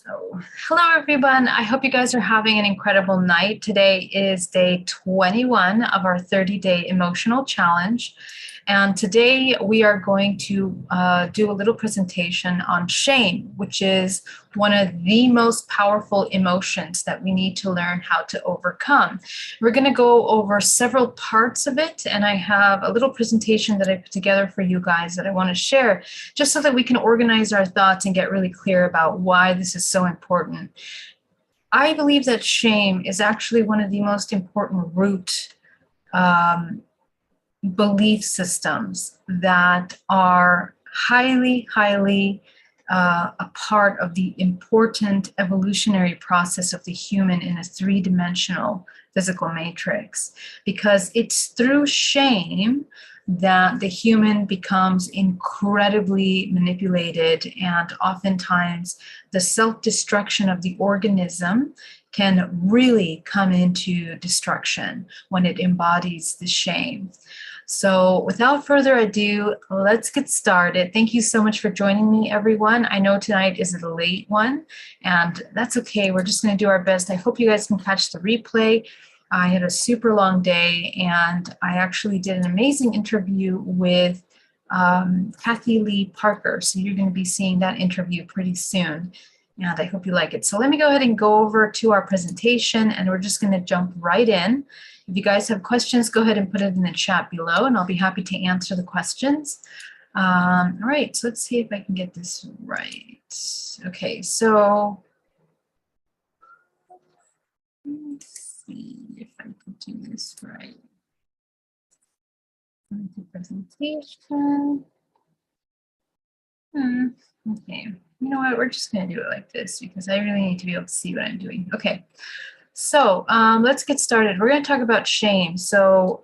So, hello everyone. I hope you guys are having an incredible night. Today is day 21 of our 30-day emotional challenge. And today we are going to do a little presentation on shame, which is one of the most powerful emotions that we need to learn how to overcome. We're going to go over several parts of it, and I have a little presentation that I put together for you guys that I want to share, just so that we can organize our thoughts and get really clear about why this is so important. I believe that shame is actually one of the most important root belief systems that are highly a part of the important evolutionary process of the human in a three-dimensional physical matrix, because it's through shame that the human becomes incredibly manipulated, and oftentimes the self-destruction of the organism can really come into destruction when it embodies the shame. So without further ado, let's get started. Thank you so much for joining me, everyone. I know tonight is a late one, and that's okay. We're just going to do our best. I hope you guys can catch the replay. I had a super long day, and I actually did an amazing interview with Kathy Lee Parker. So you're going to be seeing that interview pretty soon, and I hope you like it. So let me go ahead and go over to our presentation, and we're just going to jump right in. If you guys have questions, go ahead and put it in the chat below, and I'll be happy to answer the questions. All right, so let's see if I can get this right. Okay, so let's see if I can do this right. Presentation. Okay, you know what? We're just going to do it like this because I really need to be able to see what I'm doing. Okay. So let's get started. We're going to talk about shame. So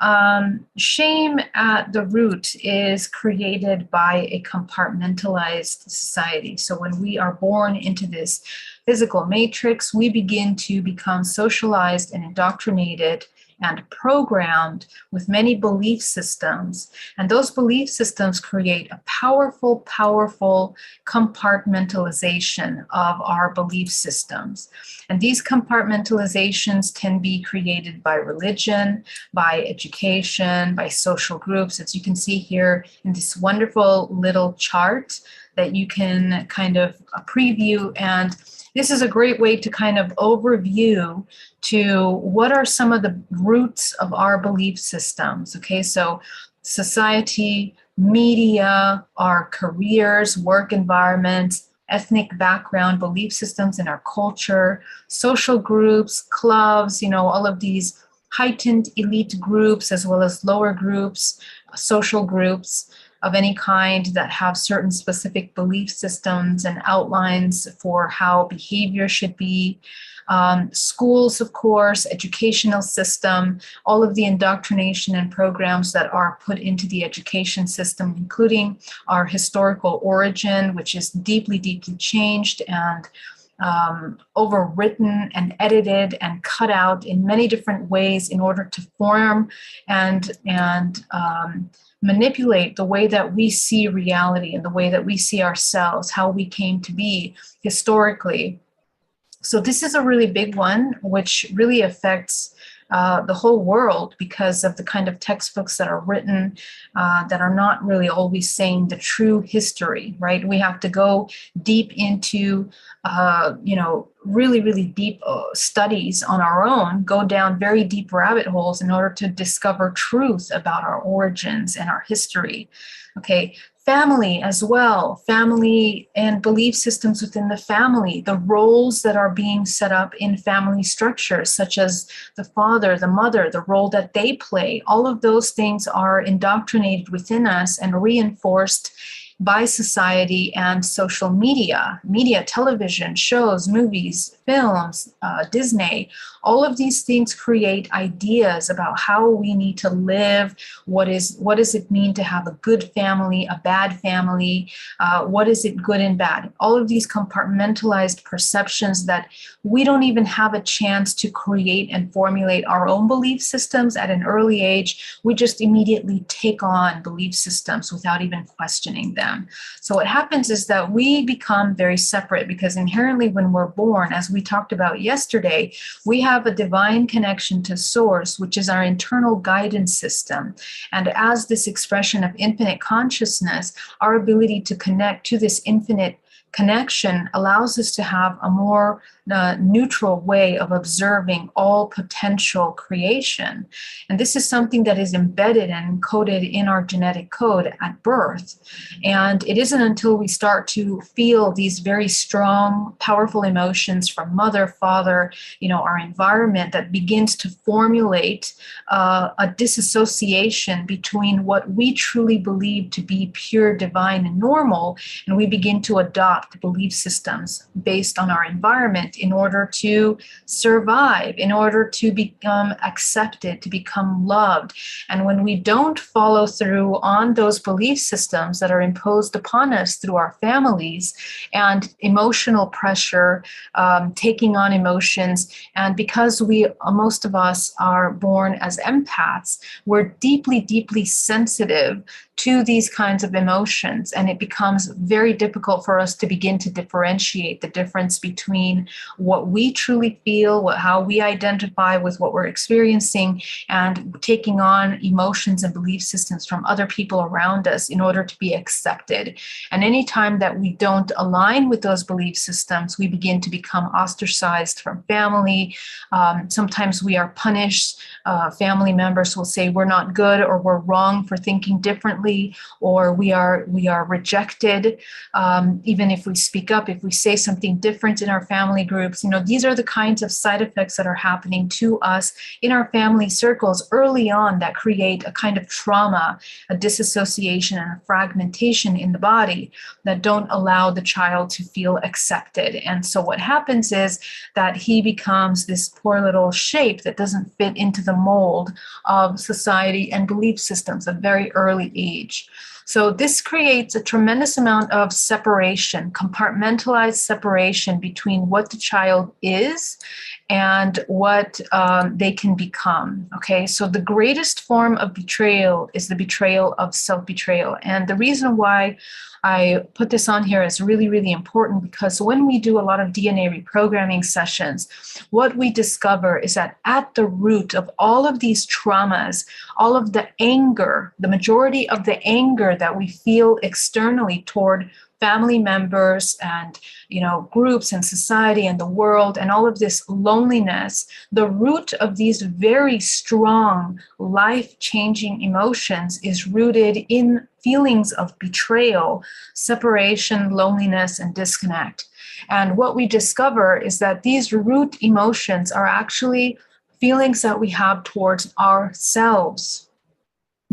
shame at the root is created by a compartmentalized society. So when we are born into this physical matrix, we begin to become socialized and indoctrinated and programmed with many belief systems. And those belief systems create a powerful compartmentalization of our belief systems. And these compartmentalizations can be created by religion, by education, by social groups, as you can see here in this wonderful little chart that you can kind of preview. And this is a great way to kind of overview to what are some of the roots of our belief systems. Okay, so society, media, our careers, work environments, ethnic background, belief systems in our culture, social groups, clubs, you know, all of these heightened elite groups as well as lower groups, social groups of any kind that have certain specific belief systems and outlines for how behavior should be. Schools, of course, educational system, all of the indoctrination and programs that are put into the education system, including our historical origin, which is deeply changed and overwritten and edited and cut out in many different ways in order to form and manipulate the way that we see reality and the way that we see ourselves, how we came to be historically. So this is a really big one, which really affects the whole world because of the kind of textbooks that are written that are not really always saying the true history, right? We have to go deep into, you know, really deep studies on our own, go down very deep rabbit holes in order to discover truth about our origins and our history. Okay, family as well, family and belief systems within the family, the roles that are being set up in family structures, such as the father, the mother, the role that they play. All of those things are indoctrinated within us and reinforced by society and social media, television, shows, movies, films, Disney, all of these things create ideas about how we need to live. What does it mean to have a good family, a bad family? What is it good and bad? All of these compartmentalized perceptions that we don't even have a chance to create and formulate our own belief systems at an early age. We just immediately take on belief systems without even questioning them. So what happens is that we become very separate because inherently when we're born, as we talked about yesterday, we have a divine connection to source, which is our internal guidance system. And as this expression of infinite consciousness, our ability to connect to this infinite connection allows us to have a more neutral way of observing all potential creation. And this is something that is embedded and encoded in our genetic code at birth. And it isn't until we start to feel these very strong, powerful emotions from mother, father, our environment that begins to formulate a disassociation between what we truly believe to be pure, divine, and normal, and we begin to adopt belief systems based on our environment in order to survive, in order to become accepted, to become loved. And when we don't follow through on those belief systems that are imposed upon us through our families and emotional pressure, taking on emotions, and because most of us are born as empaths, we're deeply, deeply sensitive to these kinds of emotions, and it becomes very difficult for us to begin to differentiate the difference between what we truly feel, how we identify with what we're experiencing, and taking on emotions and belief systems from other people around us in order to be accepted. And anytime that we don't align with those belief systems, we begin to become ostracized from family. Sometimes we are punished. Family members will say we're not good or we're wrong for thinking differently, or we are rejected. Even if we speak up, if we say something different in our family groups, these are the kinds of side effects that are happening to us in our family circles early on that create a kind of trauma, a disassociation, and a fragmentation in the body that don't allow the child to feel accepted. And so what happens is that he becomes this poor little shape that doesn't fit into the mold of society and belief systems at a very early age. So this creates a tremendous amount of separation, compartmentalized separation between what the child is and what they can become. Okay, so the greatest form of betrayal is the betrayal of self-betrayal. And the reason why I put this on here is really, really important because when we do a lot of DNA reprogramming sessions, what we discover is that at the root of all of these traumas, all of the anger, the majority of the anger that we feel externally toward family members and groups and society and the world and all of this loneliness, the root of these very strong life-changing emotions is rooted in feelings of betrayal, separation, loneliness, and disconnect. And what we discover is that these root emotions are actually feelings that we have towards ourselves.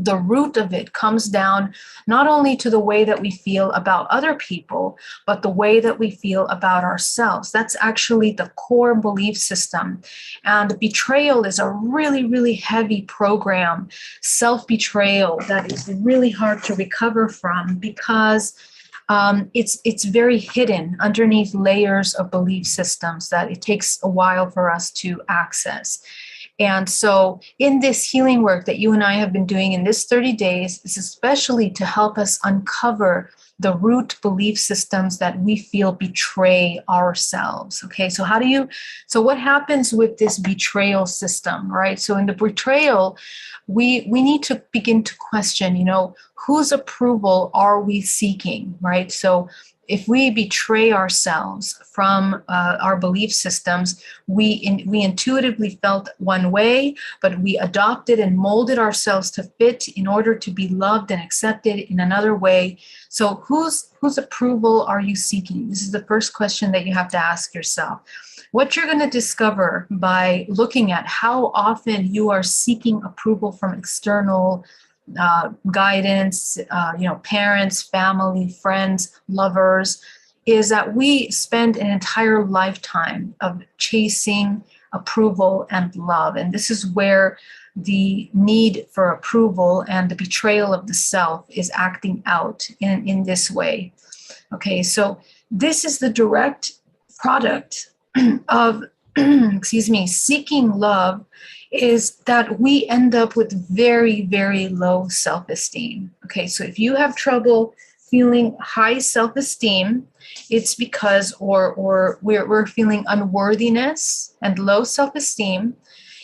The root of it comes down not only to the way that we feel about other people, but the way that we feel about ourselves. That's actually the core belief system. And betrayal is a really, really heavy program, self-betrayal, that is really hard to recover from because it's very hidden underneath layers of belief systems that it takes a while for us to access. And so in this healing work that you and I have been doing in this 30 days is especially to help us uncover the root belief systems that we feel betray ourselves. Okay, so what happens with this betrayal system, right? So in the betrayal, we need to begin to question, whose approval are we seeking, right? So if we betray ourselves from our belief systems, we intuitively felt one way, but we adopted and molded ourselves to fit in order to be loved and accepted in another way. So whose approval are you seeking? This is the first question that you have to ask yourself. What you're going to discover by looking at how often you are seeking approval from external guidance, parents, family, friends, lovers, is that we spend an entire lifetime of chasing approval and love. And this is where the need for approval and the betrayal of the self is acting out in this way. Okay, so this is the direct product of, excuse me, seeking love, is that we end up with very, very low self-esteem. Okay, so if you have trouble feeling high self-esteem, it's because, or we're feeling unworthiness and low self-esteem,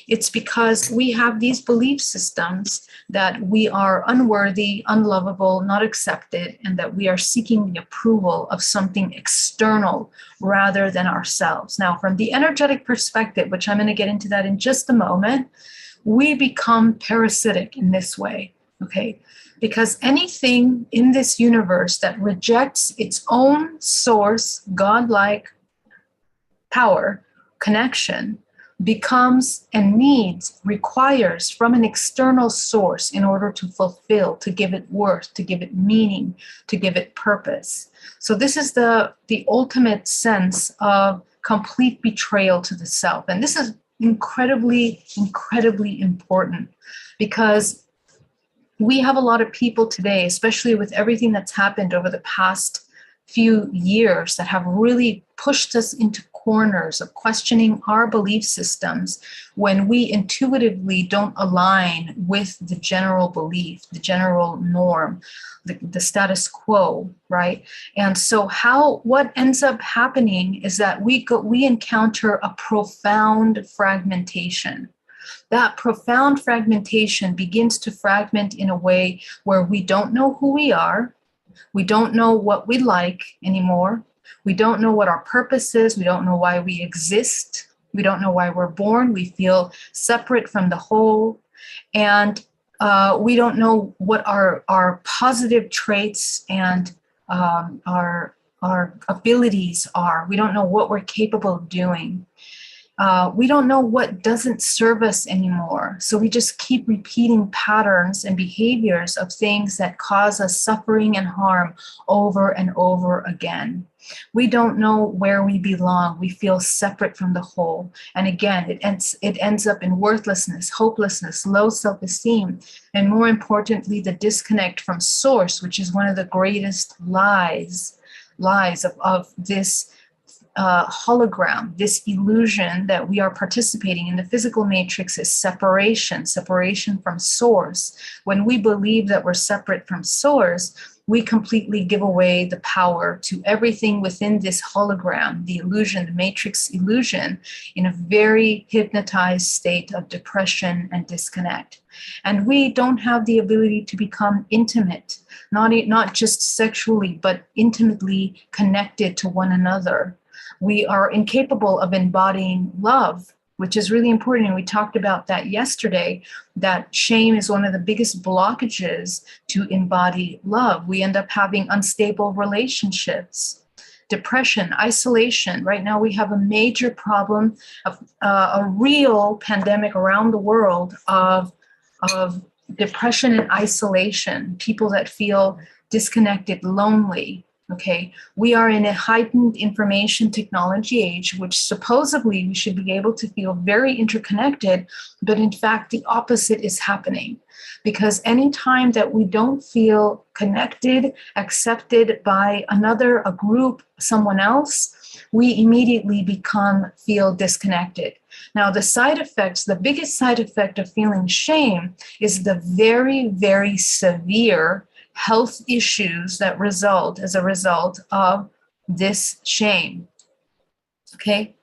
it's because we have these belief systems that we are unworthy, unlovable, not accepted, and that we are seeking the approval of something external rather than ourselves. Now, from the energetic perspective, which I'm going to get into that in just a moment, we become parasitic in this way, okay? Because anything in this universe that rejects its own source, godlike power, connection, becomes and needs, requires from an external source in order to fulfill, to give it worth, to give it meaning, to give it purpose. So this is the ultimate sense of complete betrayal to the self. And this is incredibly, incredibly important, because we have a lot of people today, especially with everything that's happened over the past few years, that have really pushed us into corners of questioning our belief systems when we intuitively don't align with the general belief, the general norm, the status quo, right? And so what ends up happening is that we encounter a profound fragmentation. That profound fragmentation begins to fragment in a way where we don't know who we are. We don't know what we like anymore. We don't know what our purpose is. We don't know why we exist. We don't know why we're born. We feel separate from the whole. And we don't know what our positive traits and our abilities are. We don't know what we're capable of doing. We don't know what doesn't serve us anymore. So we just keep repeating patterns and behaviors of things that cause us suffering and harm over and over again. We don't know where we belong. We feel separate from the whole. And again, it ends up in worthlessness, hopelessness, low self-esteem, and more importantly, the disconnect from source, which is one of the greatest lies of this hologram, this illusion that we are participating in. The physical matrix is separation from source. When we believe that we're separate from source, we completely give away the power to everything within this hologram, the illusion, the matrix illusion, in a very hypnotized state of depression and disconnect. And we don't have the ability to become intimate, not just sexually, but intimately connected to one another. We are incapable of embodying love, which is really important. And we talked about that yesterday, that shame is one of the biggest blockages to embody love. We end up having unstable relationships, depression, isolation. Right now, we have a major problem of a real pandemic around the world of depression and isolation, people that feel disconnected, lonely. Okay, we are in a heightened information technology age, which supposedly we should be able to feel very interconnected, but in fact, the opposite is happening. Because anytime that we don't feel connected, accepted by a group, someone else, we immediately feel disconnected. Now, the biggest side effect of feeling shame is the very, very severe health issues that result as a result of this shame. Okay,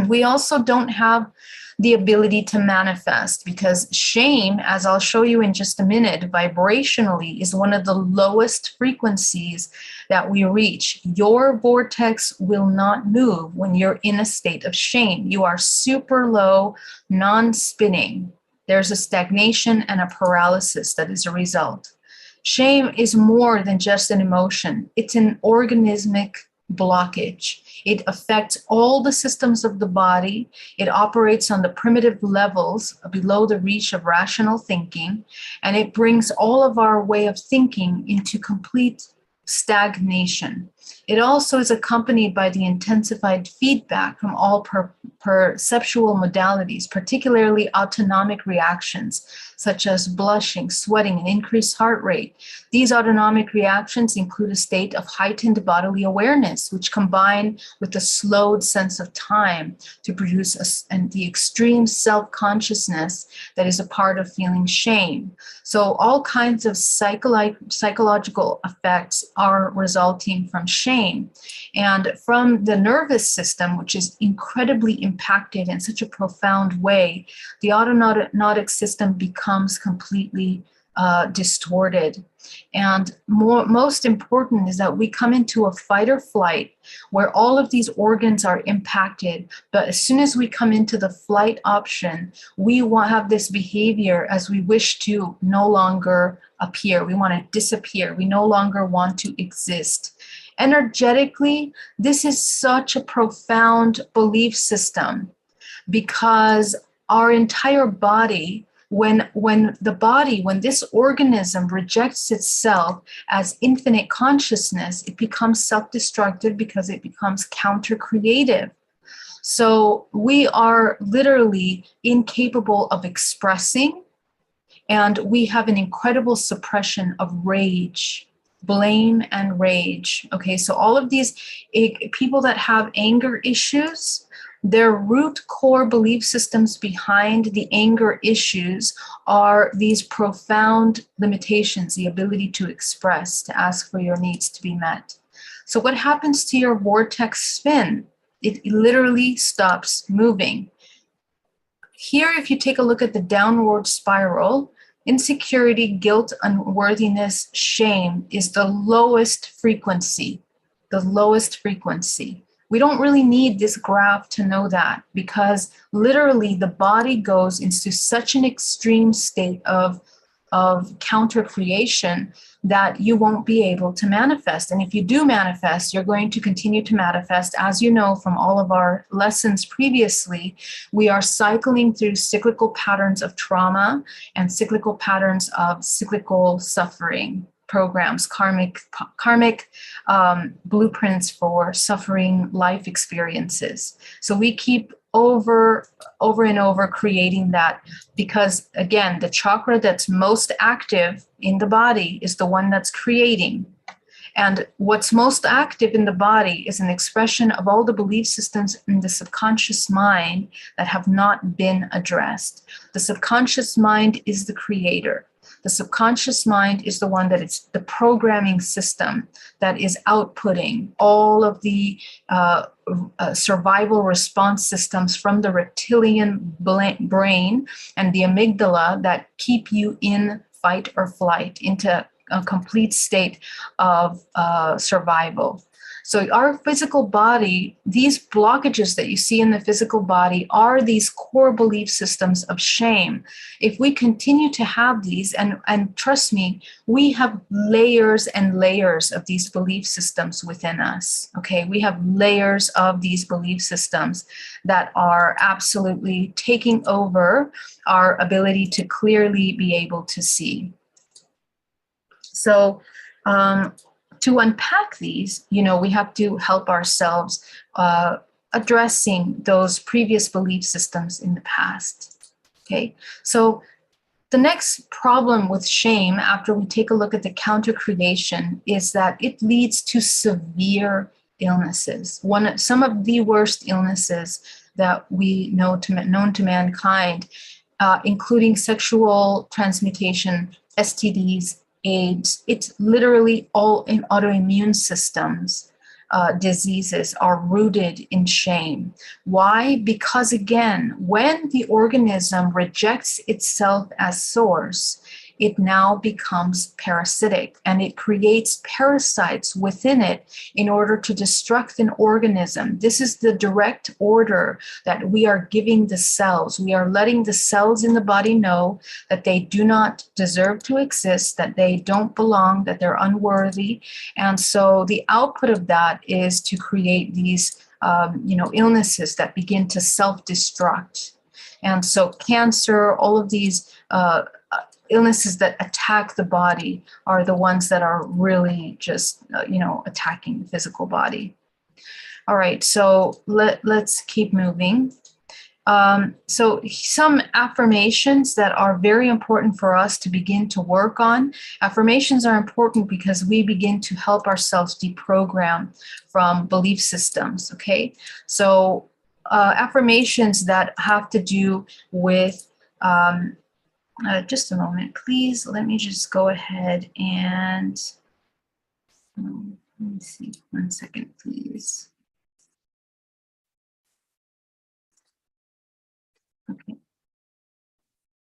we also don't have the ability to manifest, because shame, as I'll show you in just a minute, vibrationally is one of the lowest frequencies that we reach. Your vortex will not move when you're in a state of shame. You are super low, non-spinning. There's a stagnation and a paralysis that is a result. Shame is more than just an emotion. It's an organismic blockage. It affects all the systems of the body. It operates on the primitive levels below the reach of rational thinking, and it brings all of our way of thinking into complete stagnation. It also is accompanied by the intensified feedback from all perceptual modalities, particularly autonomic reactions, such as blushing, sweating, and increased heart rate. These autonomic reactions include a state of heightened bodily awareness, which combine with a slowed sense of time to produce the extreme self-consciousness that is a part of feeling shame. So all kinds of psychological effects are resulting from shame. And from the nervous system, which is incredibly impacted in such a profound way, the autonomic system becomes completely distorted. And most important is that we come into a fight or flight where all of these organs are impacted. But as soon as we come into the flight option, we want to have this behavior as we wish to no longer appear. We want to disappear. We no longer want to exist. Energetically, this is such a profound belief system because our entire body, when this organism rejects itself as infinite consciousness, it becomes self-destructive because it becomes counter-creative. So we are literally incapable of expressing, and we have an incredible suppression of rage, blame, and rage. Okay, so all of these people that have anger issues, their root core belief systems behind the anger issues are these profound limitations, the ability to express, to ask for your needs to be met. So what happens to your vortex spin? It literally stops moving. Here, if you take a look at the downward spiral, insecurity, guilt, unworthiness, shame is the lowest frequency, the lowest frequency. We don't really need this graph to know that, because literally the body goes into such an extreme state of counter creation that you won't be able to manifest. And if you do manifest, you're going to continue to manifest. As you know from all of our lessons previously, we are cycling through cyclical patterns of trauma and cyclical patterns of cyclical suffering programs, karmic blueprints for suffering life experiences. So we keep over and over creating that, because again, the chakra that's most active in the body is the one that's creating. And what's most active in the body is an expression of all the belief systems in the subconscious mind that have not been addressed. The subconscious mind is the creator. The subconscious mind is the one that is the programming system that is outputting all of the survival response systems from the reptilian brain and the amygdala that keep you in fight or flight, into a complete state of survival. So our physical body, these blockages that you see in the physical body are these core belief systems of shame. If we continue to have these, and trust me, we have layers and layers of these belief systems within us, okay? We have layers of these belief systems that are absolutely taking over our ability to clearly be able to see. So, to unpack these, we have to help ourselves addressing those previous belief systems in the past. Okay, so the next problem with shame, after we take a look at the counter creation, is that it leads to severe illnesses. Some of the worst illnesses that we know known to mankind, including sexual transmutation, STDs, AIDS. It's literally all in autoimmune systems. Diseases are rooted in shame. Why? Because again, when the organism rejects itself as source, it now becomes parasitic, and it creates parasites within it in order to destruct an organism. This is the direct order that we are giving the cells. We are letting the cells in the body know that they do not deserve to exist, that they don't belong, that they're unworthy. And so the output of that is to create these illnesses that begin to self-destruct. And so cancer, all of these illnesses that attack the body are the ones that are really just, attacking the physical body. All right, so let's keep moving. So some affirmations that are very important for us to begin to work on. Affirmations are important because we begin to help ourselves deprogram from belief systems, okay? So affirmations that have to do with, just a moment, please. Let me just go ahead and, let me see, 1 second, please. Okay.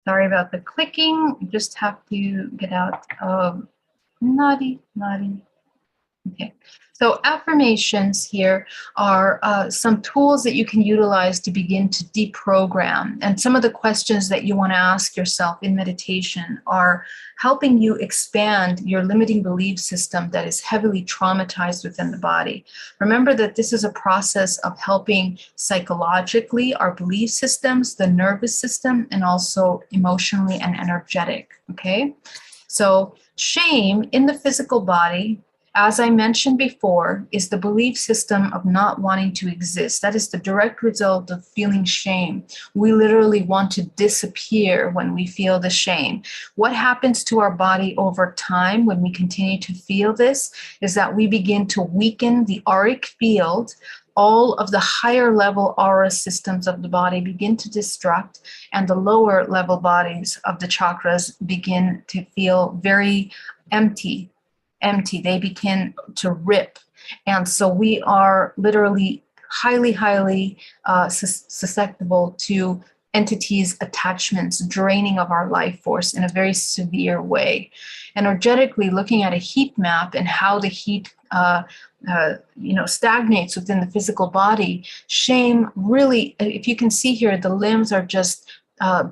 Sorry about the clicking. Just have to get out of naughty. Okay. So affirmations here are some tools that you can utilize to begin to deprogram. And some of the questions that you want to ask yourself in meditation are helping you expand your limiting belief system that is heavily traumatized within the body. Remember that this is a process of helping psychologically our belief systems, the nervous system, and also emotionally and energetic. Okay. So shame in the physical body, as I mentioned before, is the belief system of not wanting to exist. That is the direct result of feeling shame. We literally want to disappear when we feel the shame. What happens to our body over time when we continue to feel this is that we begin to weaken the auric field. All of the higher level aura systems of the body begin to destruct, and the lower level bodies of the chakras begin to feel very empty. They begin to rip. And so we are literally highly susceptible to entities, attachments, draining of our life force in a very severe way. Energetically, looking at a heat map and how the heat stagnates within the physical body, shame really, if you can see here, the limbs are just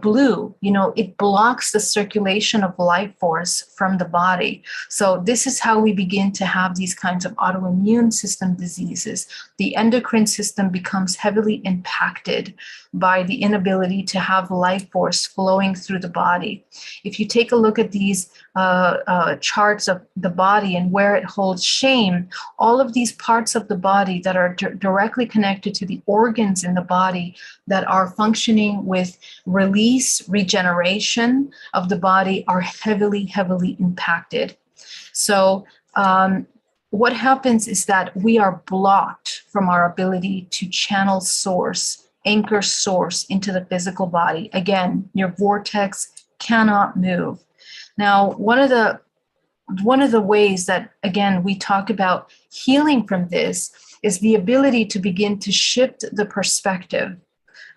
blue. It blocks the circulation of life force from the body. So this is how we begin to have these kinds of autoimmune system diseases. The endocrine system becomes heavily impacted by the inability to have life force flowing through the body. If you take a look at these charts of the body and where it holds shame, all of these parts of the body that are directly connected to the organs in the body that are functioning with release, regeneration of the body are heavily impacted. So what happens is that we are blocked from our ability to channel source, anchor source into the physical body. Again, your vortex cannot move. Now, one of the ways that, again, we talk about healing from this is the ability to begin to shift the perspective.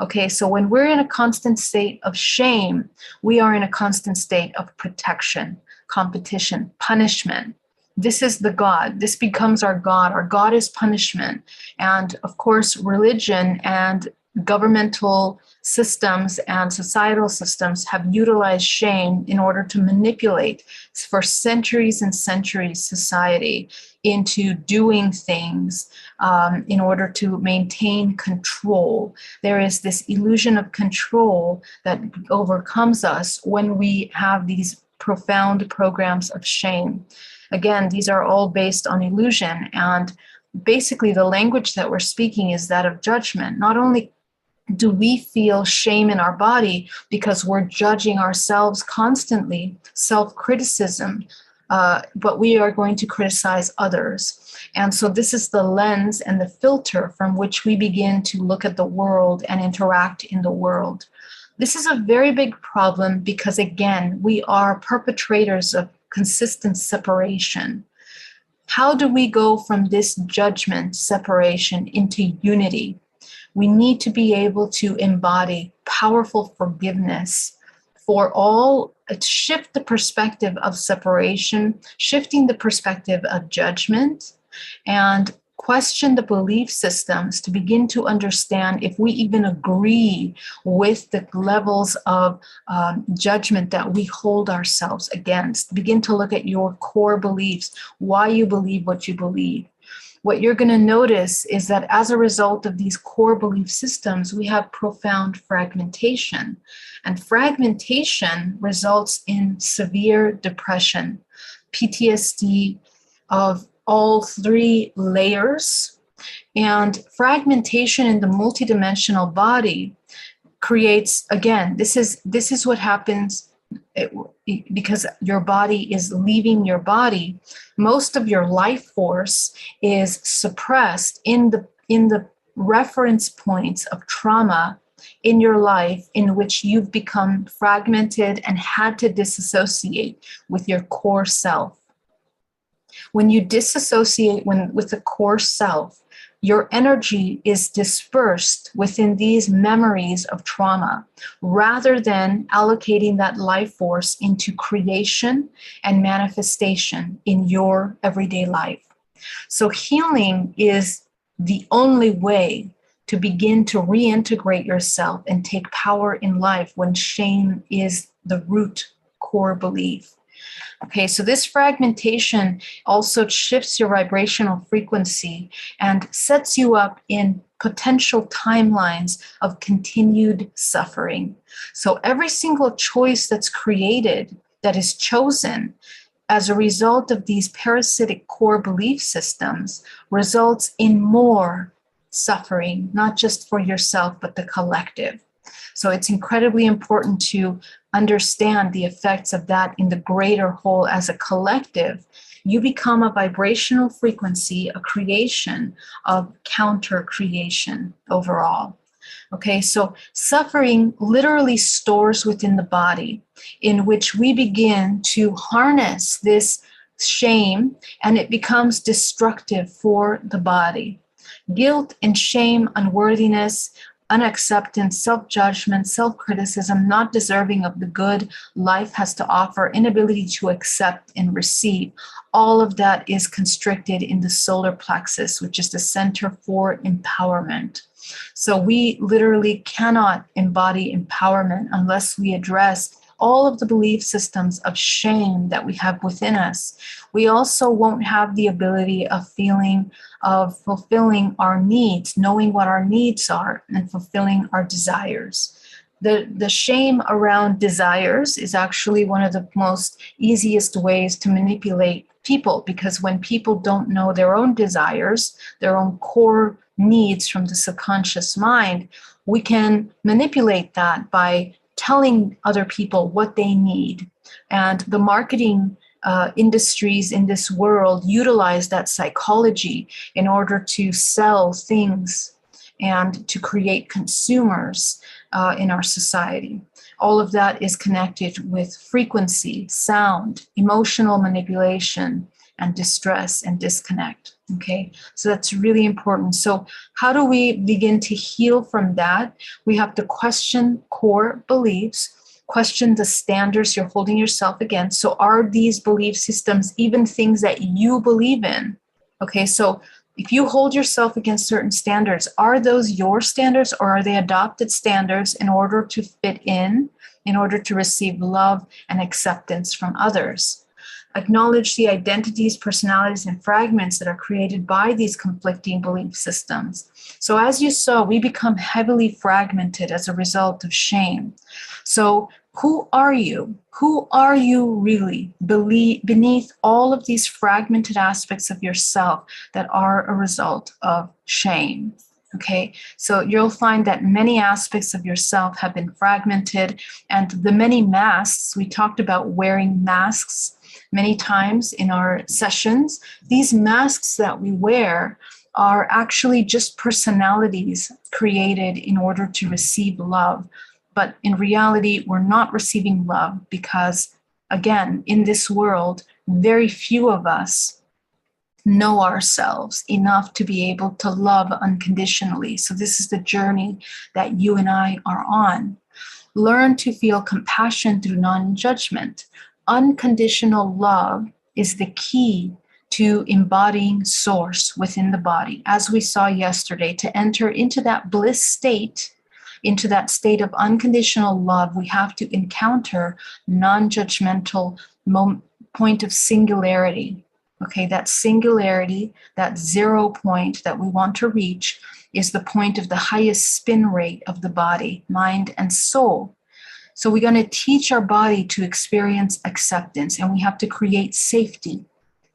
Okay, so when we're in a constant state of shame, we are in a constant state of protection, competition, punishment. This is the God. This becomes our God. Our God is punishment. And of course, religion and governmental systems and societal systems have utilized shame in order to manipulate for centuries and centuries society into doing things in order to maintain control. There is this illusion of control that overcomes us when we have these profound programs of shame. Again, these are all based on illusion, and basically the language that we're speaking is that of judgment. Not only do we feel shame in our body because we're judging ourselves constantly, self-criticism, but we are going to criticize others. And so this is the lens and the filter from which we begin to look at the world and interact in the world. This is a very big problem because, again, we are perpetrators of consistent separation. How do we go from this judgment, separation, into unity? We need to be able to embody powerful forgiveness for all, shift the perspective of separation, shifting the perspective of judgment, and question the belief systems to begin to understand if we even agree with the levels of judgment that we hold ourselves against. Begin to look at your core beliefs, why you believe what you believe. what you're going to notice is that as a result of these core belief systems, we have profound fragmentation. And fragmentation results in severe depression, PTSD of all three layers. And fragmentation in the multidimensional body creates, again, this is what happens because your body is leaving your body. Most of your life force is suppressed in the reference points of trauma in your life in which you've become fragmented and had to disassociate with your core self. When you disassociate with the core self, your energy is dispersed within these memories of trauma rather than allocating that life force into creation and manifestation in your everyday life. So healing is the only way to begin to reintegrate yourself and take power in life when shame is the root core belief. Okay, so this fragmentation also shifts your vibrational frequency and sets you up in potential timelines of continued suffering. So every single choice that's created, that is chosen as a result of these parasitic core belief systems, results in more suffering, not just for yourself, but the collective. So it's incredibly important to understand the effects of that in the greater whole as a collective. You become a vibrational frequency, a creation of counter creation overall. Okay, so suffering literally stores within the body, in which we begin to harness this shame, and it becomes destructive for the body. Guilt and shame, unworthiness, unacceptance, self-judgment, self-criticism, not deserving of the good life has to offer, inability to accept and receive. All of that is constricted in the solar plexus, which is the center for empowerment. So we literally cannot embody empowerment unless we address all of the belief systems of shame that we have within us. We also won't have the ability of fulfilling our needs, knowing what our needs are, and fulfilling our desires. The shame around desires is actually one of the most easiest ways to manipulate people, because when people don't know their own desires, their own core needs from the subconscious mind, we can manipulate that by telling other people what they need. And the marketing industries in this world utilize that psychology in order to sell things and to create consumers in our society. All of that is connected with frequency, sound, emotional manipulation, and distress and disconnect. Okay, so that's really important. So how do we begin to heal from that? We have to question core beliefs, question the standards you're holding yourself against. So are these belief systems even things that you believe in? Okay, so if you hold yourself against certain standards, are those your standards, or are they adopted standards in order to fit in order to receive love and acceptance from others? Acknowledge the identities, personalities, and fragments that are created by these conflicting belief systems. So as you saw, we become heavily fragmented as a result of shame. So who are you? Who are you really beneath all of these fragmented aspects of yourself that are a result of shame? Okay, so you'll find that many aspects of yourself have been fragmented, and the many masks, we talked about wearing masks many times in our sessions. These masks that we wear are actually just personalities created in order to receive love. But in reality, we're not receiving love because, again, in this world, very few of us know ourselves enough to be able to love unconditionally. So this is the journey that you and I are on. Learn to feel compassion through non-judgment. Unconditional love is the key to embodying source within the body. As we saw yesterday, to enter into that bliss state, into that state of unconditional love, we have to encounter non-judgmental point of singularity. Okay, that singularity, that 0 point that we want to reach, is the point of the highest spin rate of the body, mind, and soul. So we're going to teach our body to experience acceptance, and we have to create safety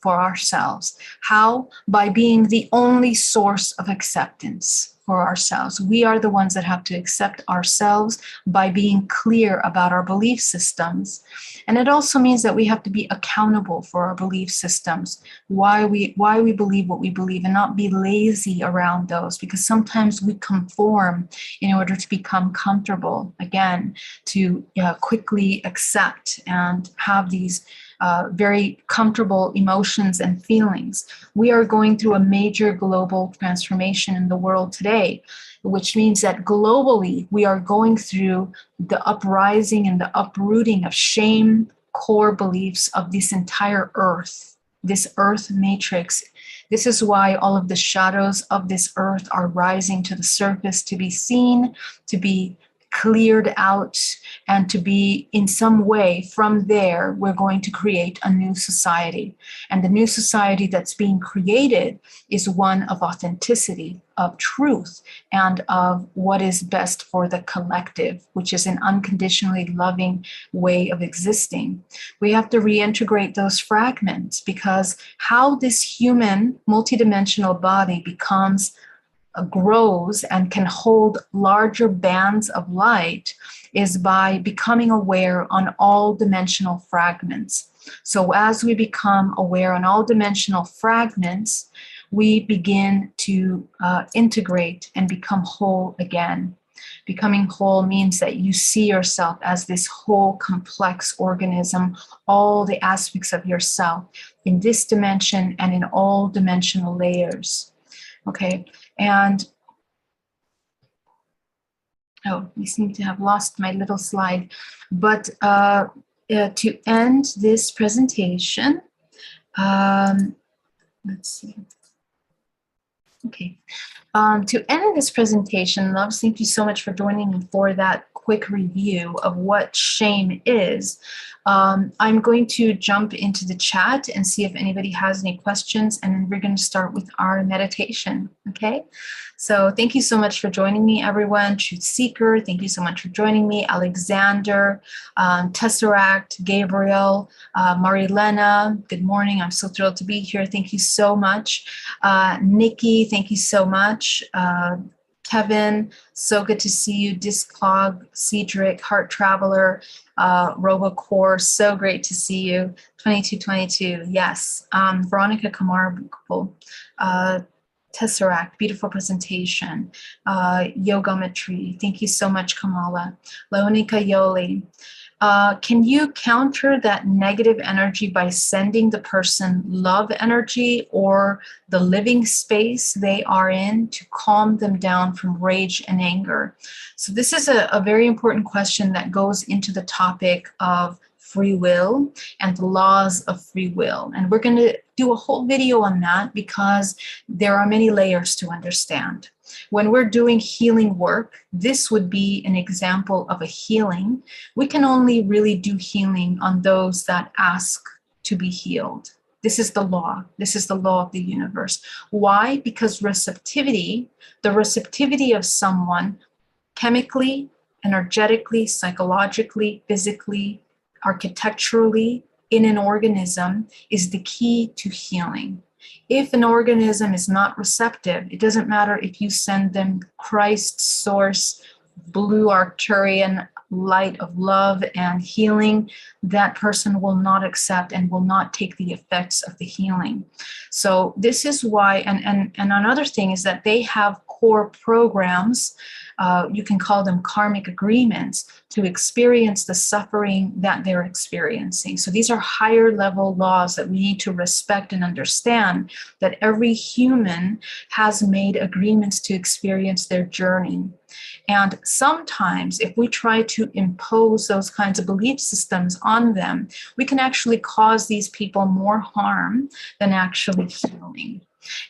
for ourselves. How? By being the only source of acceptance for ourselves. We are the ones that have to accept ourselves by being clear about our belief systems. And it also means that we have to be accountable for our belief systems, why we believe what we believe, and not be lazy around those, because sometimes we conform in order to become comfortable, again, to quickly accept and have these very comfortable emotions and feelings. We are going through a major global transformation in the world today, which means that globally we are going through the uprising and the uprooting of shame core beliefs of this entire earth, this earth matrix. This is why all of the shadows of this earth are rising to the surface, to be seen, to be cleared out, and to be in some way. From there, we're going to create a new society. And the new society that's being created is one of authenticity, of truth, and of what is best for the collective, which is an unconditionally loving way of existing. We have to reintegrate those fragments, because how this human multidimensional body grows and can hold larger bands of light is by becoming aware on all dimensional fragments. So as we become aware on all dimensional fragments, we begin to integrate and become whole again. Becoming whole means that you see yourself as this whole complex organism, all the aspects of yourself in this dimension and in all dimensional layers. Okay, and we seem to have lost my little slide. But to end this presentation, let's see. Okay. To end this presentation, Loves, thank you so much for joining me for that quick review of what shame is. I'm going to jump into the chat and see if anybody has any questions, and then we're going to start with our meditation, okay? So thank you so much for joining me, everyone. Truth Seeker, thank you so much for joining me. Alexander, Tesseract, Gabriel, Marilena, good morning. I'm so thrilled to be here. Thank you so much. Nikki, thank you so much. Kevin, so good to see you. Disclog, Cedric, Heart Traveler, Robocore, so great to see you. 2222, yes. Veronica Kamar, Tesseract, beautiful presentation. Yogometry, thank you so much, Kamala. Leonika Yoli. Can you counter that negative energy by sending the person love energy or the living space they are in to calm them down from rage and anger? So this is a very important question that goes into the topic of free will and the laws of free will. And we're going to do a whole video on that because there are many layers to understand. When we're doing healing work, this would be an example of a healing. We can only really do healing on those that ask to be healed. This is the law. This is the law of the universe. Why? Because receptivity, the receptivity of someone chemically, energetically, psychologically, physically, architecturally in an organism is the key to healing. If an organism is not receptive, it doesn't matter if you send them Christ source, blue Arcturian light of love and healing, that person will not accept and will not take the effects of the healing. So this is why, and another thing is that they have core programs, you can call them karmic agreements, to experience the suffering that they're experiencing. So these are higher level laws that we need to respect and understand, that every human has made agreements to experience their journey. And sometimes if we try to impose those kinds of belief systems on them, we can actually cause these people more harm than actually healing.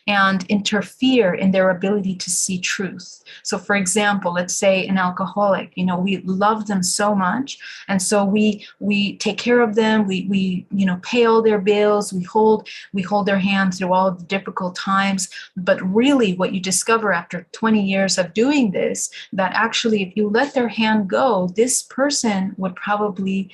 and interfere in their ability to see truth. So for example, let's say an alcoholic, we love them so much, and so we take care of them, we pay all their bills, we hold their hand through all the difficult times. But really what you discover after 20 years of doing this, that actually if you let their hand go, this person would probably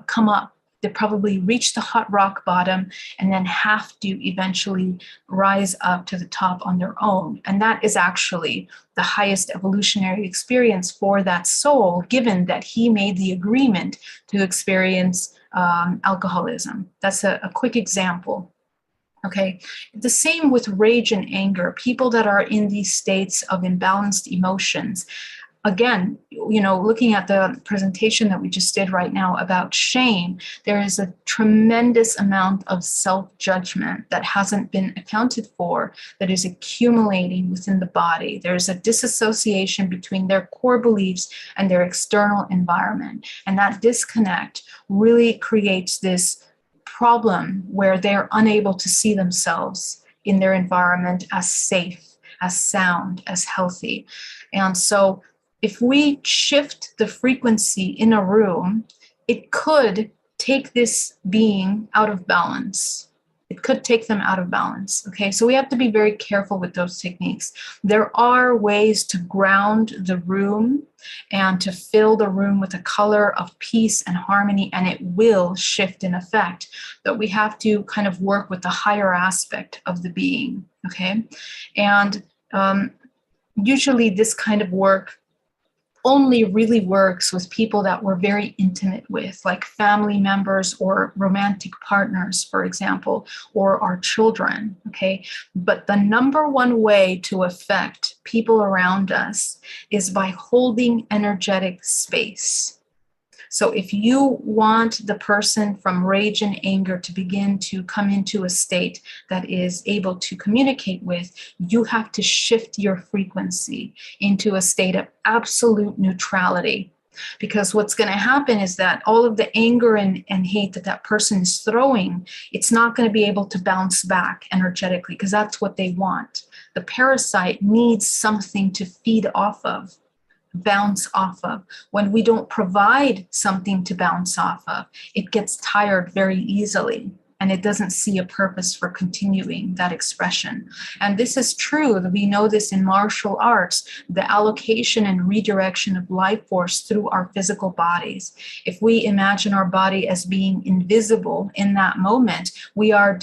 come up. They probably reach the hot rock bottom and then have to eventually rise up to the top on their own. And that is actually the highest evolutionary experience for that soul, given that he made the agreement to experience alcoholism. That's a quick example. Okay, the same with rage and anger. People that are in these states of imbalanced emotions, again, looking at the presentation that we just did right now about shame, there is a tremendous amount of self-judgment that hasn't been accounted for, that is accumulating within the body. There's a disassociation between their core beliefs and their external environment. And that disconnect really creates this problem where they're unable to see themselves in their environment as safe, as sound, as healthy. And so if we shift the frequency in a room, it could take this being out of balance. It could take them out of balance. Okay, so we have to be very careful with those techniques. There are ways to ground the room and to fill the room with a color of peace and harmony, and it will shift in effect. But we have to kind of work with the higher aspect of the being. Okay, and usually this kind of work only really works with people that we're very intimate with, like family members or romantic partners, for example, or our children, okay? But the number one way to affect people around us is by holding energetic space. So if you want the person from rage and anger to begin to come into a state that is able to communicate with, you have to shift your frequency into a state of absolute neutrality. Because what's going to happen is that all of the anger and hate that person is throwing, it's not going to be able to bounce back energetically, because that's what they want. The parasite needs something to feed off of, bounce off of. When we don't provide something to bounce off of, it gets tired very easily, and it doesn't see a purpose for continuing that expression. And this is true. We know this in martial arts, the allocation and redirection of life force through our physical bodies. If we imagine our body as being invisible in that moment, we are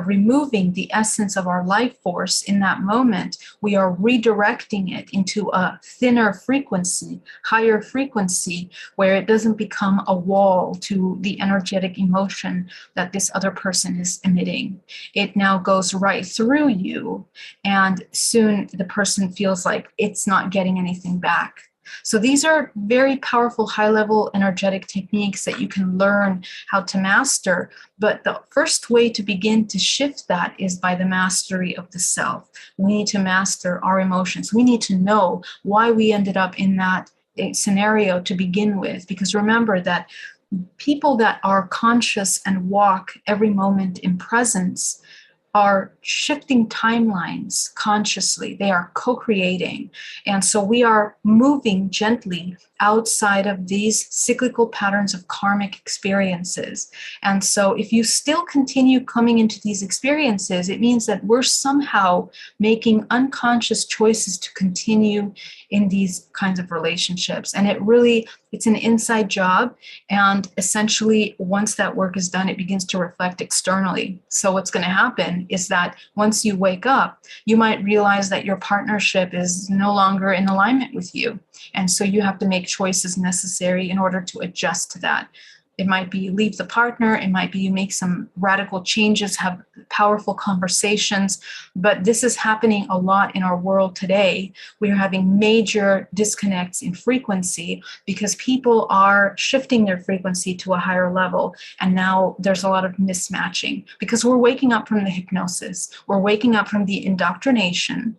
removing the essence of our life force in that moment. We are redirecting it into a thinner frequency, higher frequency, where it doesn't become a wall to the energetic emotion that this other person is emitting. It now goes right through you, and soon the person feels like it's not getting anything back. So these are very powerful high-level energetic techniques that you can learn how to master. But the first way to begin to shift that is by the mastery of the self. We need to master our emotions. We need to know why we ended up in that scenario to begin with. Because remember that people that are conscious and walk every moment in presence are shifting timelines consciously. They are co-creating. And so we are moving gently outside of these cyclical patterns of karmic experiences. And so if you still continue coming into these experiences, it means that we're somehow making unconscious choices to continue in these kinds of relationships. And it's an inside job. And essentially, once that work is done, it begins to reflect externally. So what's going to happen is that once you wake up, you might realize that your partnership is no longer in alignment with you. And so you have to make choices necessary in order to adjust to that. It might be you leave the partner, it might be you make some radical changes, have powerful conversations, but this is happening a lot in our world today. We are having major disconnects in frequency because people are shifting their frequency to a higher level, and now there's a lot of mismatching because we're waking up from the hypnosis, we're waking up from the indoctrination.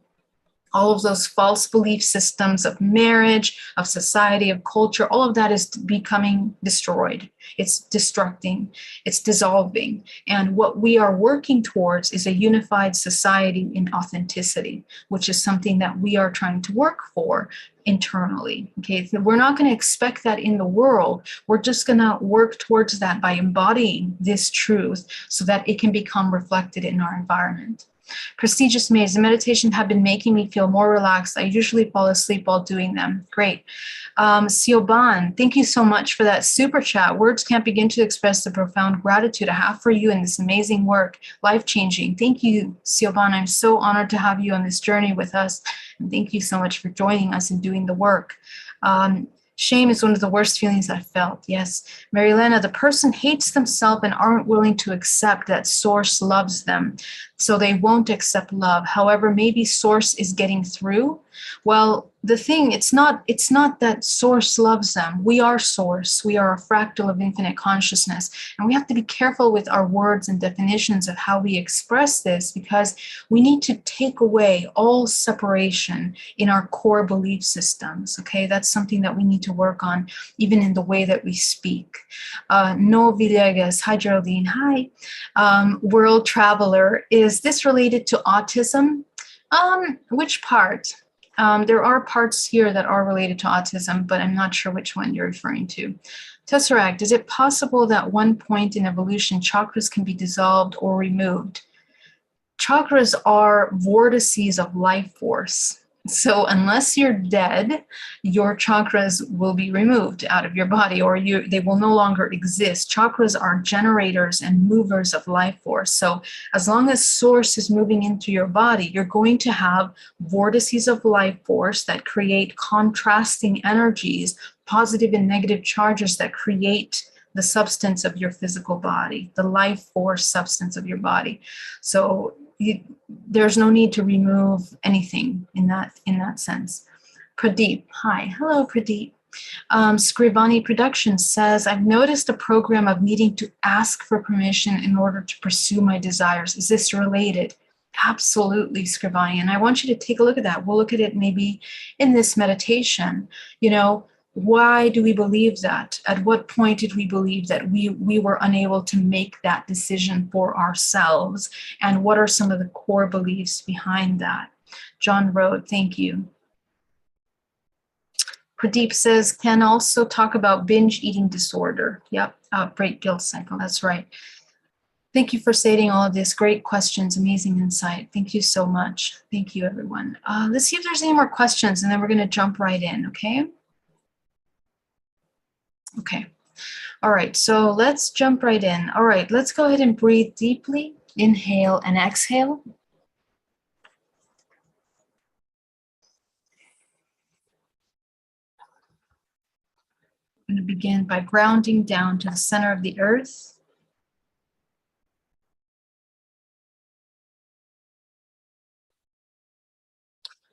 All of those false belief systems of marriage, of society, of culture, all of that is becoming destroyed. It's destructing, it's dissolving. And what we are working towards is a unified society in authenticity, which is something that we are trying to work for internally. Okay, so we're not going to expect that in the world. We're just going to work towards that by embodying this truth so that it can become reflected in our environment. Prestigious Maze, the meditation have been making me feel more relaxed. I usually fall asleep while doing them. Great. Sioban, thank you so much for that super chat. Words can't begin to express the profound gratitude I have for you in this amazing work, life-changing. Thank you, Sioban. I'm so honored to have you on this journey with us. And thank you so much for joining us and doing the work. Shame is one of the worst feelings I've felt. Yes. Marilena, the person hates themselves and aren't willing to accept that Source loves them. So they won't accept love. However, maybe Source is getting through. Well, the thing, it's not that Source loves them. We are Source. We are a fractal of infinite consciousness. And we have to be careful with our words and definitions of how we express this, because we need to take away all separation in our core belief systems. Okay, that's something that we need to work on, even in the way that we speak. No Villegas, hi Geraldine, hi. World Traveler, is this related to autism? Which part? There are parts here that are related to autism, but I'm not sure which one you're referring to. Tesseract, is it possible that at one point in evolution, chakras can be dissolved or removed? Chakras are vortices of life force. So unless you're dead, your chakras will be removed out of your body, or they will no longer exist. Chakras are generators and movers of life force. So as long as Source is moving into your body, you're going to have vortices of life force that create contrasting energies, positive and negative charges that create the substance of your physical body, the life force substance of your body. So there's no need to remove anything in that sense. Pradeep, hi. Hello, Pradeep. Scrivani Productions says, I've noticed a program of needing to ask for permission in order to pursue my desires. Is this related? Absolutely, Scrivani. And I want you to take a look at that. We'll look at it maybe in this meditation. You know, why do we believe that? At what point did we believe that we were unable to make that decision for ourselves? And what are some of the core beliefs behind that? John Rode, thank you. Pradeep says, can also talk about binge eating disorder. Yep, outbreak guilt cycle, that's right. Thank you for stating all of this. Great questions, amazing insight. Thank you so much. Thank you, everyone. Let's see if there's any more questions, and then we're gonna jump right in, okay? Okay. All right, so let's jump right in. All right, let's go ahead and breathe deeply. Inhale and exhale. I'm going to begin by grounding down to the center of the earth.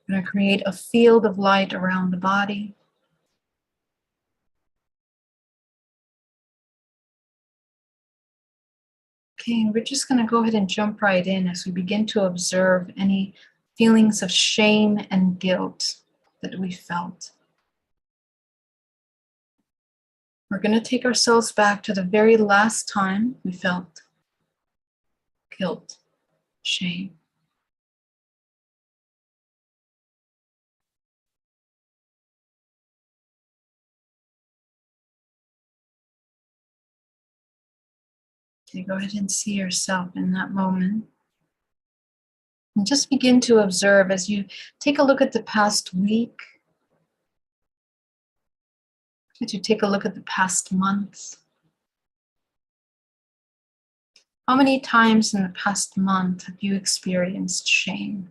I'm going to create a field of light around the body. Okay, and we're just going to go ahead and jump right in as we begin to observe any feelings of shame and guilt that we felt. We're going to take ourselves back to the very last time we felt guilt, shame. Okay, go ahead and see yourself in that moment. And just begin to observe as you take a look at the past week, as you take a look at the past month. How many times in the past month have you experienced shame?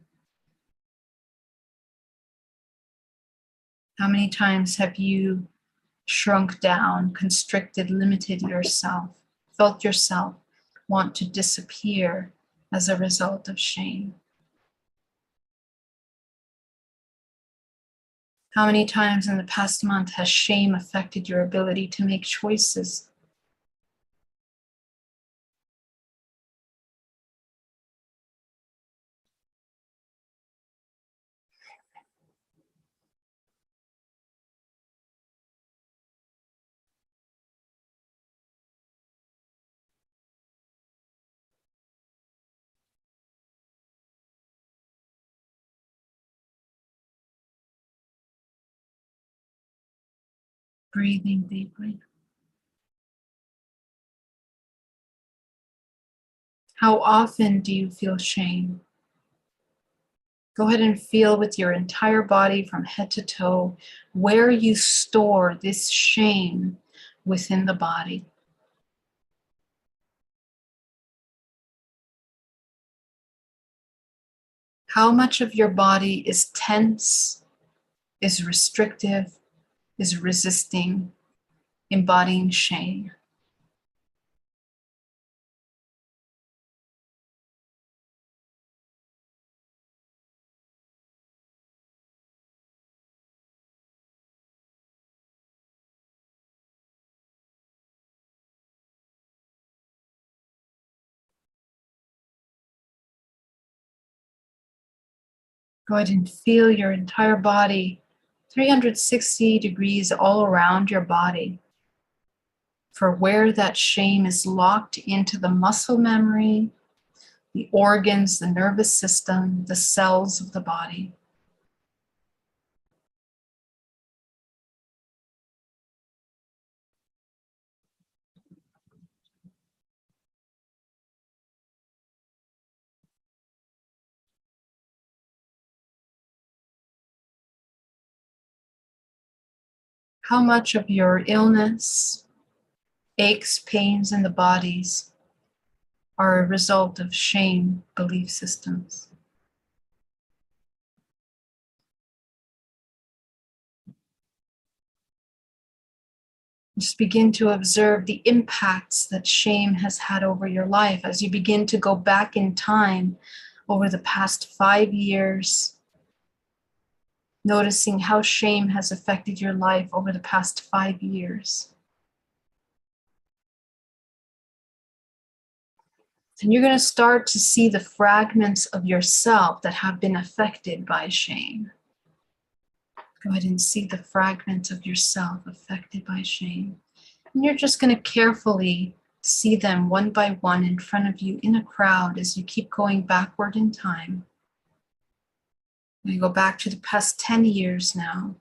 How many times have you shrunk down, constricted, limited yourself, felt yourself want to disappear as a result of shame? How many times in the past month has shame affected your ability to make choices? Breathing deeply. How often do you feel shame? Go ahead and feel with your entire body from head to toe where you store this shame within the body. How much of your body is tense, is restrictive, is resisting, embodying shame? Go ahead and feel your entire body 360 degrees all around your body for where that shame is locked into the muscle memory, the organs, the nervous system, the cells of the body. How much of your illness, aches, pains in the bodies are a result of shame belief systems? Just begin to observe the impacts that shame has had over your life as you begin to go back in time over the past 5 years, noticing how shame has affected your life over the past 5 years. And you're going to start to see the fragments of yourself that have been affected by shame. Go ahead and see the fragments of yourself affected by shame. And you're just going to carefully see them one by one in front of you in a crowd as you keep going backward in time. We go back to the past 10 years now.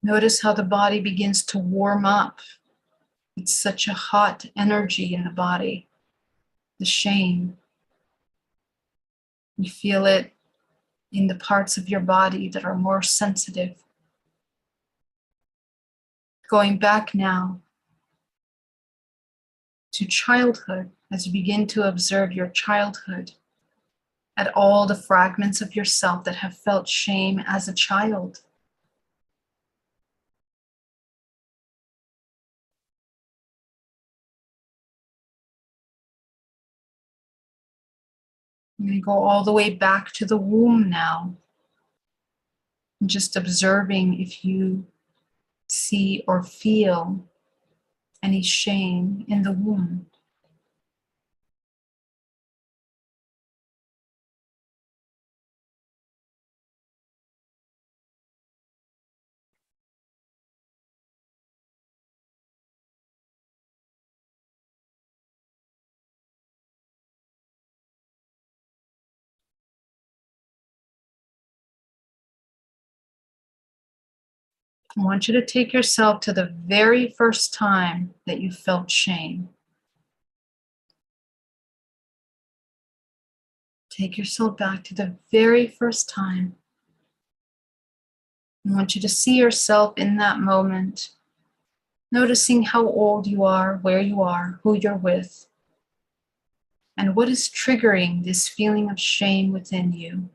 Notice how the body begins to warm up. It's such a hot energy in the body. The shame. You feel it in the parts of your body that are more sensitive. Going back now to childhood, as you begin to observe your childhood, at all the fragments of yourself that have felt shame as a child. I'm going to go all the way back to the womb now, and just observing if you see or feel any shame in the womb. I want you to take yourself to the very first time that you felt shame. Take yourself back to the very first time. I want you to see yourself in that moment, noticing how old you are, where you are, who you're with, and what is triggering this feeling of shame within you.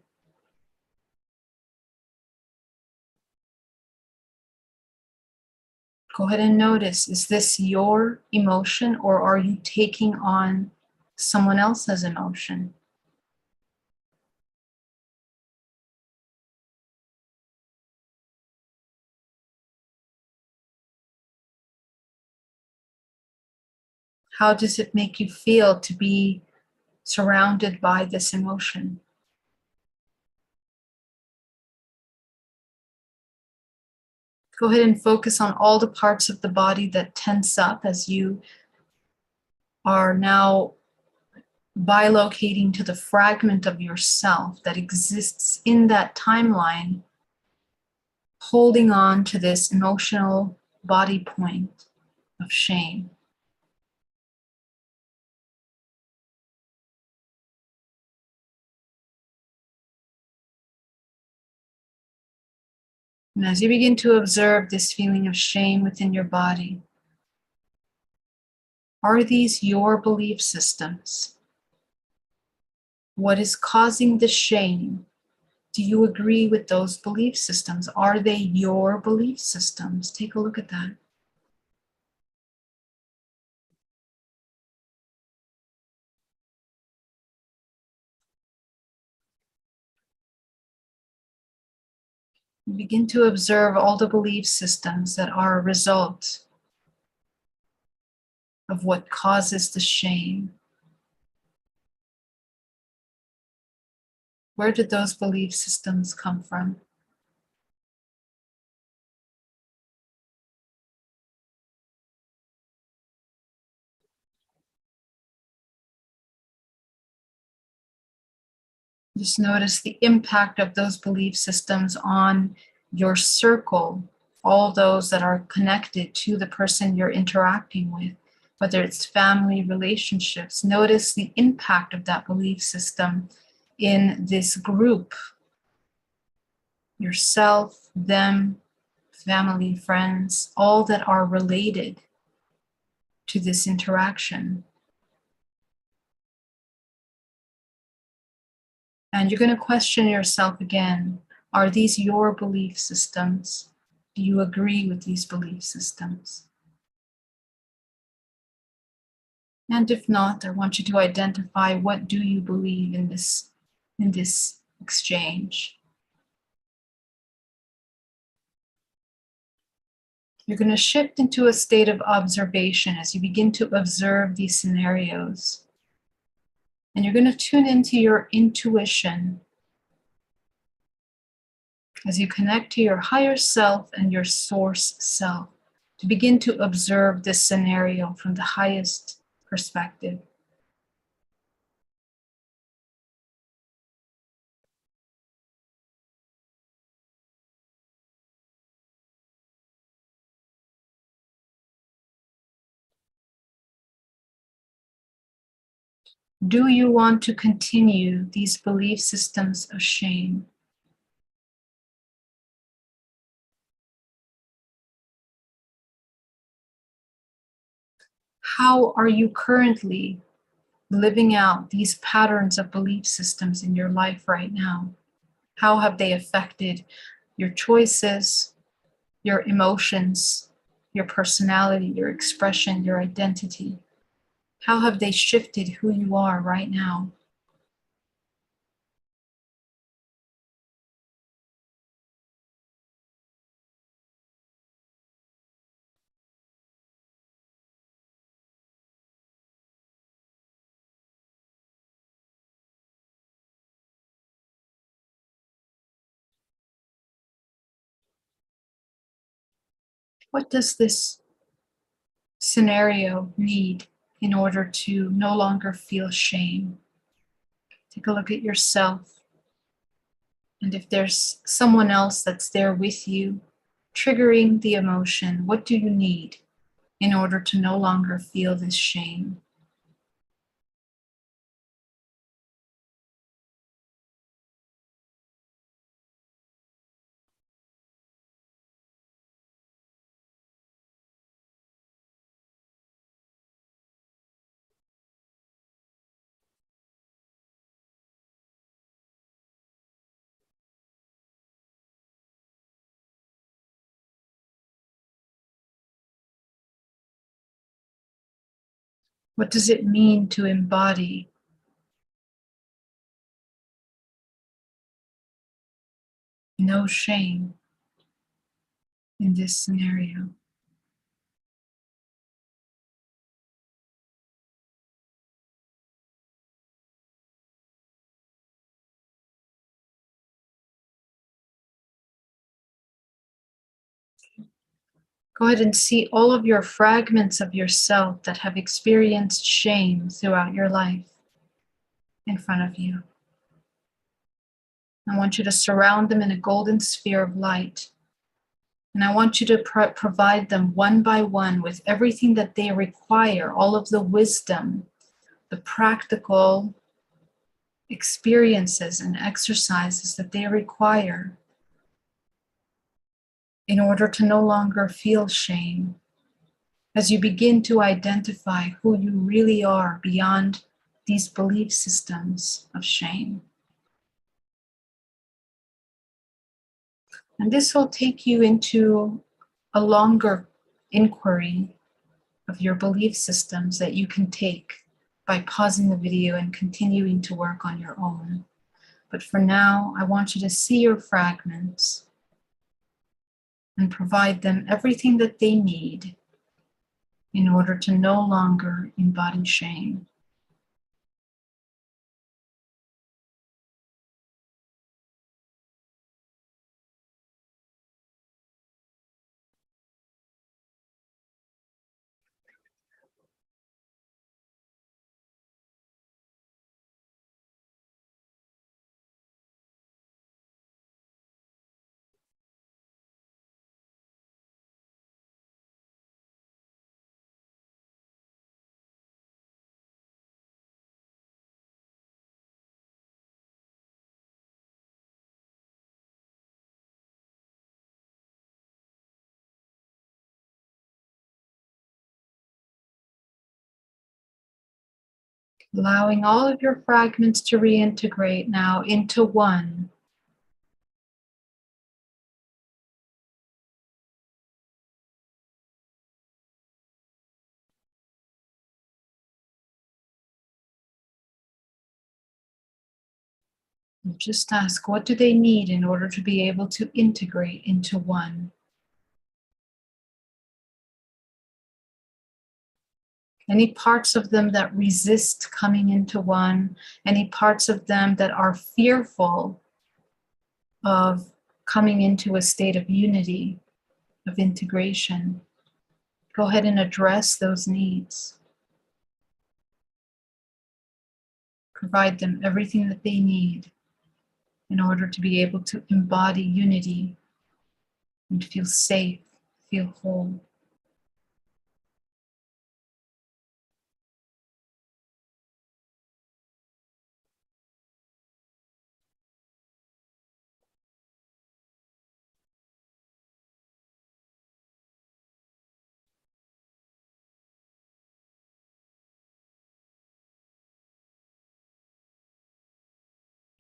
Go ahead and notice, is this your emotion or are you taking on someone else's emotion? How does it make you feel to be surrounded by this emotion? Go ahead and focus on all the parts of the body that tense up as you are now bilocating to the fragment of yourself that exists in that timeline, holding on to this emotional body point of shame. And as you begin to observe this feeling of shame within your body, are these your belief systems? What is causing the shame? Do you agree with those belief systems? Are they your belief systems? Take a look at that. Begin to observe all the belief systems that are a result of what causes the shame. Where did those belief systems come from? Just notice the impact of those belief systems on your circle, all those that are connected to the person you're interacting with, whether it's family, relationships. Notice the impact of that belief system in this group, yourself, them, family, friends, all that are related to this interaction. And you're going to question yourself again. Are these your belief systems? Do you agree with these belief systems? And if not, I want you to identify, what do you believe in this exchange? You're going to shift into a state of observation as you begin to observe these scenarios. And you're going to tune into your intuition as you connect to your higher self and your source self, to begin to observe this scenario from the highest perspective. Do you want to continue these belief systems of shame? How are you currently living out these patterns of belief systems in your life right now? How have they affected your choices, your emotions, your personality, your expression, your identity? How have they shifted who you are right now? What does this scenario need in order to no longer feel shame? Take a look at yourself. And if there's someone else that's there with you, triggering the emotion, what do you need in order to no longer feel this shame? What does it mean to embody no shame in this scenario? Go ahead and see all of your fragments of yourself that have experienced shame throughout your life in front of you. I want you to surround them in a golden sphere of light. And I want you to provide them one by one with everything that they require, all of the wisdom, the practical experiences and exercises that they require in order to no longer feel shame. As you begin to identify who you really are beyond these belief systems of shame. And this will take you into a longer inquiry of your belief systems that you can take by pausing the video and continuing to work on your own. But for now, I want you to see your fragments and provide them everything that they need in order to no longer embody shame. Allowing all of your fragments to reintegrate now into one. And just ask, what do they need in order to be able to integrate into one? Any parts of them that resist coming into one, any parts of them that are fearful of coming into a state of unity, of integration, go ahead and address those needs. Provide them everything that they need in order to be able to embody unity and feel safe, feel whole.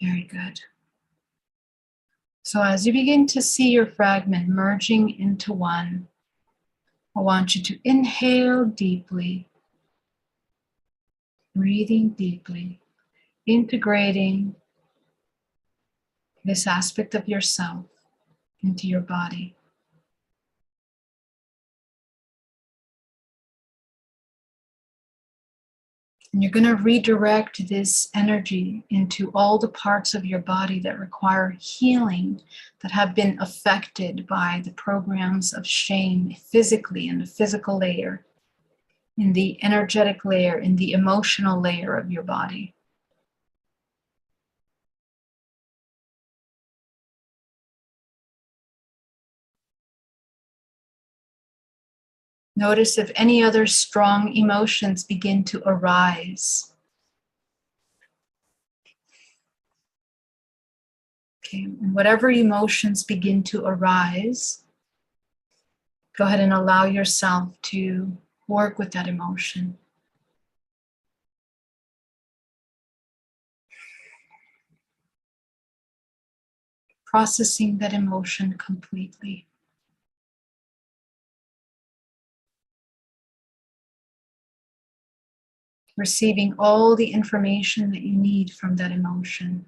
Very good. So as you begin to see your fragment merging into one, I want you to inhale deeply, breathing deeply, integrating this aspect of yourself into your body. And you're going to redirect this energy into all the parts of your body that require healing, that have been affected by the programs of shame physically, in the physical layer, in the energetic layer, in the emotional layer of your body. Notice if any other strong emotions begin to arise. Okay, and whatever emotions begin to arise, go ahead and allow yourself to work with that emotion. Processing that emotion completely. Receiving all the information that you need from that emotion.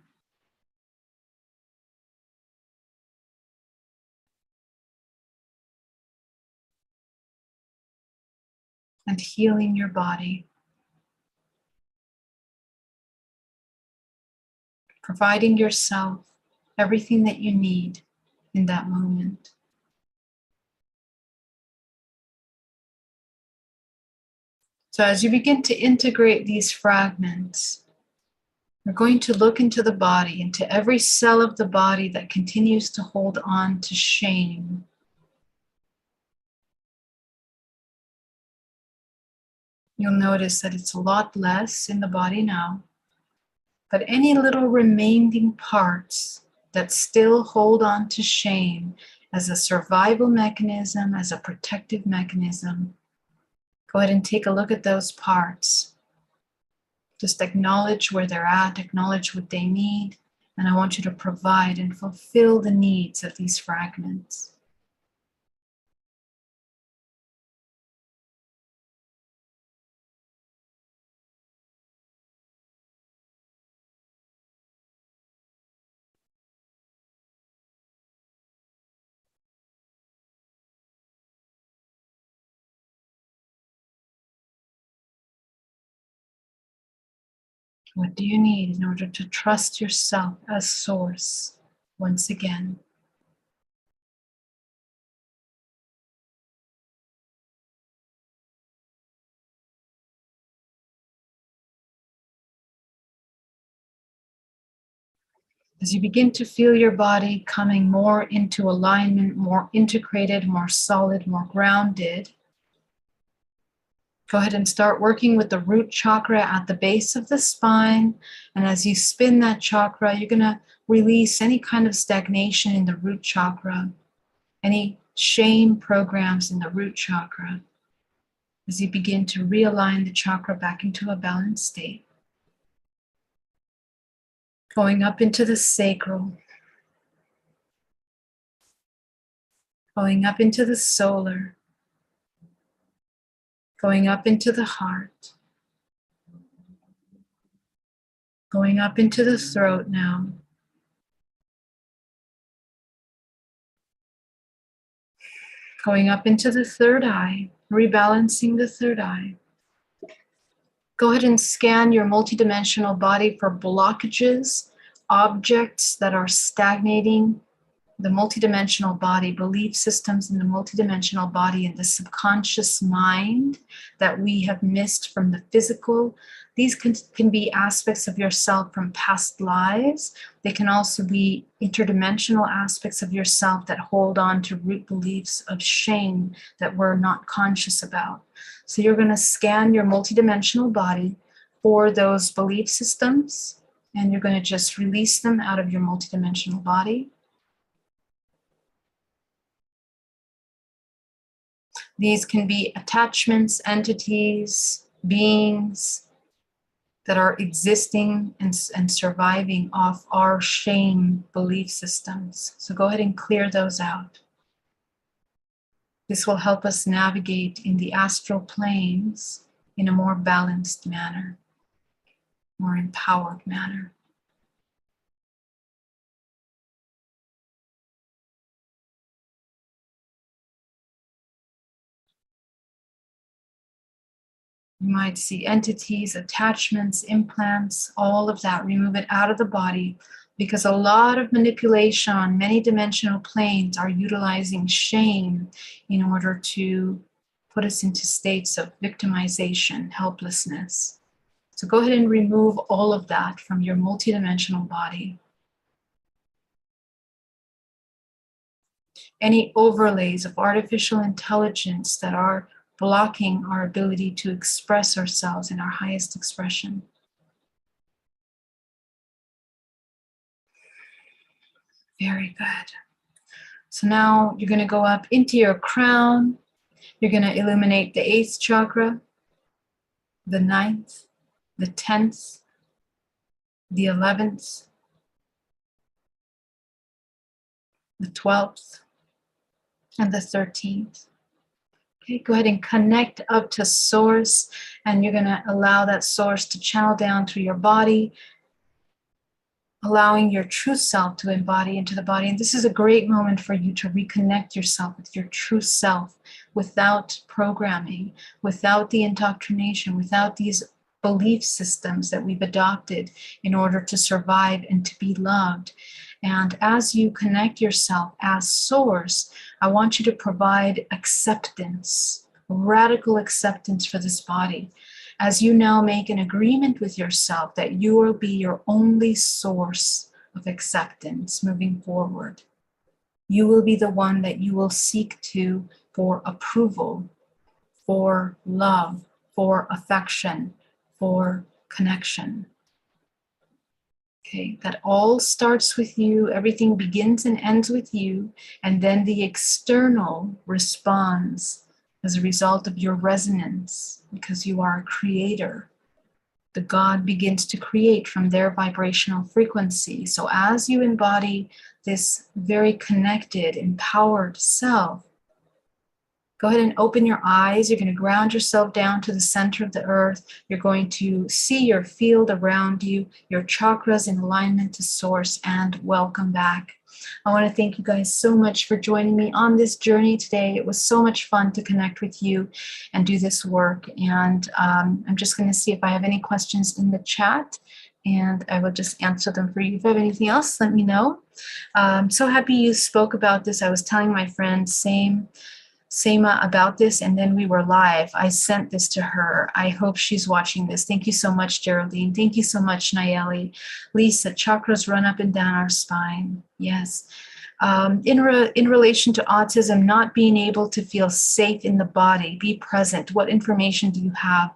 And healing your body. Providing yourself everything that you need in that moment. So as you begin to integrate these fragments, we're going to look into the body, into every cell of the body that continues to hold on to shame. You'll notice that it's a lot less in the body now, but any little remaining parts that still hold on to shame as a survival mechanism, as a protective mechanism, go ahead and take a look at those parts. Just acknowledge where they're at, acknowledge what they need, and I want you to provide and fulfill the needs of these fragments. What do you need in order to trust yourself as source once again? As you begin to feel your body coming more into alignment, more integrated, more solid, more grounded, go ahead and start working with the root chakra at the base of the spine. And as you spin that chakra, you're going to release any kind of stagnation in the root chakra, any shame programs in the root chakra, as you begin to realign the chakra back into a balanced state. Going up into the sacral, going up into the solar, going up into the heart, going up into the throat now. Going up into the third eye, rebalancing the third eye. Go ahead and scan your multidimensional body for blockages, objects that are stagnating the multidimensional body, belief systems in the multidimensional body and the subconscious mind that we have missed from the physical. These can be aspects of yourself from past lives. They can also be interdimensional aspects of yourself that hold on to root beliefs of shame that we're not conscious about. So you're going to scan your multidimensional body for those belief systems, and you're going to just release them out of your multidimensional body. These can be attachments, entities, beings that are existing and surviving off our shame belief systems. So go ahead and clear those out. This will help us navigate in the astral planes in a more balanced manner, more empowered manner. You might see entities, attachments, implants, all of that. Remove it out of the body, because a lot of manipulation on many dimensional planes are utilizing shame in order to put us into states of victimization, helplessness. So go ahead and remove all of that from your multidimensional body. Any overlays of artificial intelligence that are blocking our ability to express ourselves in our highest expression. Very good. So now you're going to go up into your crown. You're going to illuminate the 8th chakra, the 9th, the 10th, the 11th, the 12th, and the 13th. Okay, go ahead and connect up to source, and you're going to allow that source to channel down through your body, allowing your true self to embody into the body. And this is a great moment for you to reconnect yourself with your true self without programming, without the indoctrination, without these belief systems that we've adopted in order to survive and to be loved. And as you connect yourself as source, I want you to provide acceptance radical acceptance for this body. As you now make an agreement with yourself that you will be your only source of acceptance moving forward. You will be the one that you will seek to for approval, for love, for affection, for connection. Okay, that all starts with you. Everything begins and ends with you. And then the external responds as a result of your resonance, because you are a creator. The God begins to create from their vibrational frequency. So as you embody this very connected, empowered self, go ahead and open your eyes. You're going to ground yourself down to the center of the earth. You're going to see your field around you, your chakras in alignment to source, and welcome back. I want to thank you guys so much for joining me on this journey today. It was so much fun to connect with you and do this work. And I'm just going to see if I have any questions in the chat, and I will just answer them for you. If you have anything else, let me know. I'm so happy you spoke about this. I was telling my friend Seema about this, and then we were live. I sent this to her. I hope she's watching this. Thank you so much, Geraldine. Thank you so much, Nayeli. Lisa, chakras run up and down our spine. Yes. In relation to autism, not being able to feel safe in the body, be present. What information do you have?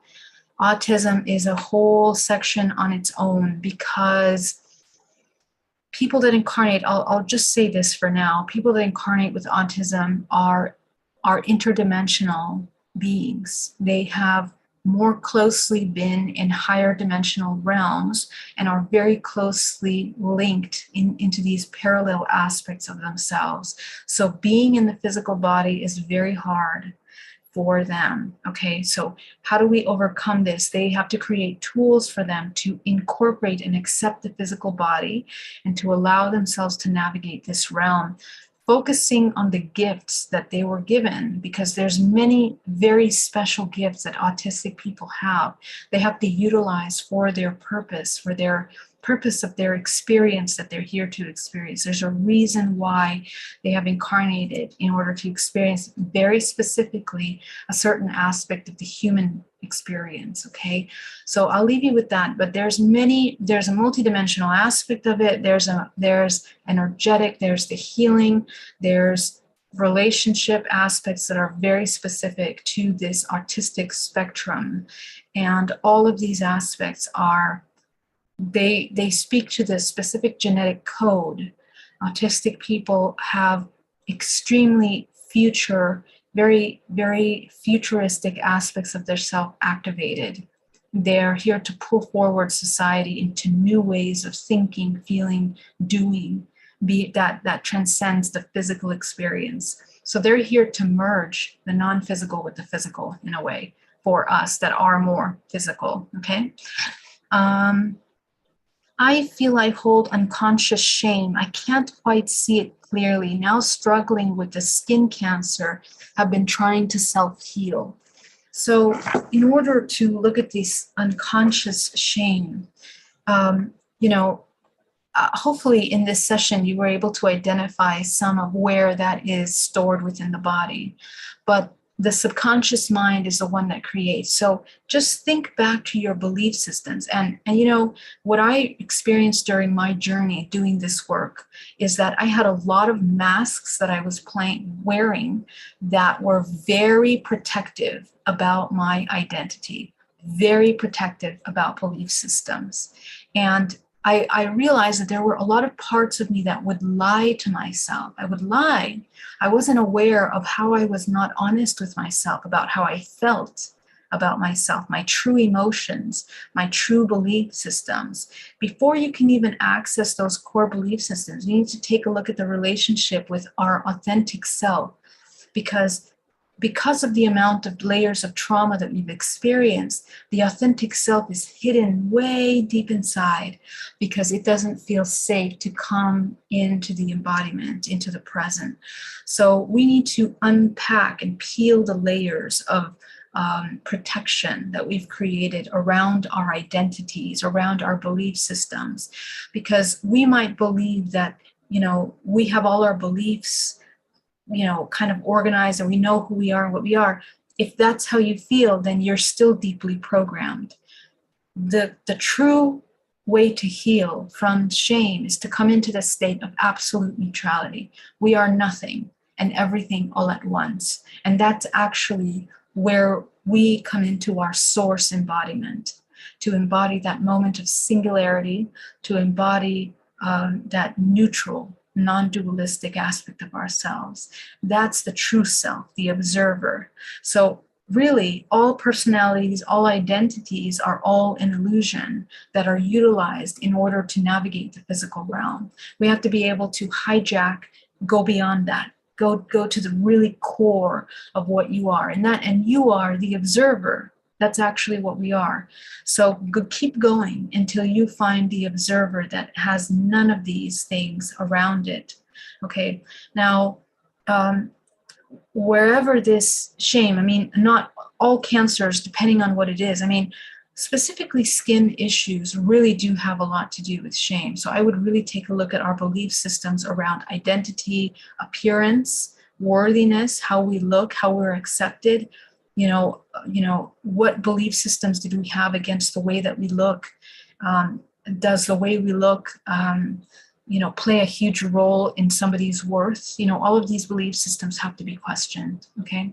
Autism is a whole section on its own, because people that incarnate, I'll just say this for now, people that incarnate with autism are interdimensional beings. They have more closely been in higher dimensional realms and are very closely linked into these parallel aspects of themselves. So being in the physical body is very hard for them. Okay, so how do we overcome this? They have to create tools for them to incorporate and accept the physical body and to allow themselves to navigate this realm, focusing on the gifts that they were given, because there's many very special gifts that autistic people have. They have to utilize for their purpose of their experience that they're here to experience. There's a reason why they have incarnated, in order to experience very specifically a certain aspect of the human experience. Okay, so I'll leave you with that. But there's a multidimensional aspect of it. There's energetic, there's the healing, there's relationship aspects that are very specific to this artistic spectrum. And all of these aspects are, they speak to the specific genetic code. Autistic people have extremely very, very futuristic aspects of their self activated. They're here to pull forward society into new ways of thinking, feeling, doing, be it that transcends the physical experience. So they're here to merge the non-physical with the physical in a way for us that are more physical. Okay. I feel I hold unconscious shame. I can't quite see it clearly. Now struggling with the skin cancer, have been trying to self-heal. So in order to look at this unconscious shame, hopefully in this session you were able to identify some of where that is stored within the body. But the subconscious mind is the one that creates. So just think back to your belief systems. And what I experienced during my journey doing this work is that I had a lot of masks that I was wearing that were very protective about my identity, very protective about belief systems. And I realized that there were a lot of parts of me that would lie to myself. I would lie. I wasn't aware of how I was not honest with myself about how I felt about myself, my true emotions, my true belief systems. Before you can even access those core belief systems, you need to take a look at the relationship with our authentic self, because of the amount of layers of trauma that we've experienced, the authentic self is hidden way deep inside, because it doesn't feel safe to come into the embodiment, into the present. So we need to unpack and peel the layers of protection that we've created around our identities, around our belief systems, because we might believe that, we have all our beliefs kind of organized and we know who we are and what we are. if that's how you feel, then you're still deeply programmed. The true way to heal from shame is to come into the state of absolute neutrality. We are nothing and everything all at once. And that's actually where we come into our source embodiment, to embody that moment of singularity, to embody that neutral, non-dualistic aspect of ourselves. That's the true self, the observer. So really, all personalities, all identities are all an illusion that are utilized in order to navigate the physical realm. We have to be able to hijack, go beyond that, go to the really core of what you are, and you are the observer. That's actually what we are. So keep going until you find the observer that has none of these things around it. Okay, now, wherever this shame, I mean, not all cancers, depending on what it is. I mean, specifically skin issues really do have a lot to do with shame. So I would really take a look at our belief systems around identity, appearance, worthiness, how we look, how we're accepted. What belief systems did we have against the way that we look? Does the way we look play a huge role in somebody's worth? All of these belief systems have to be questioned, okay?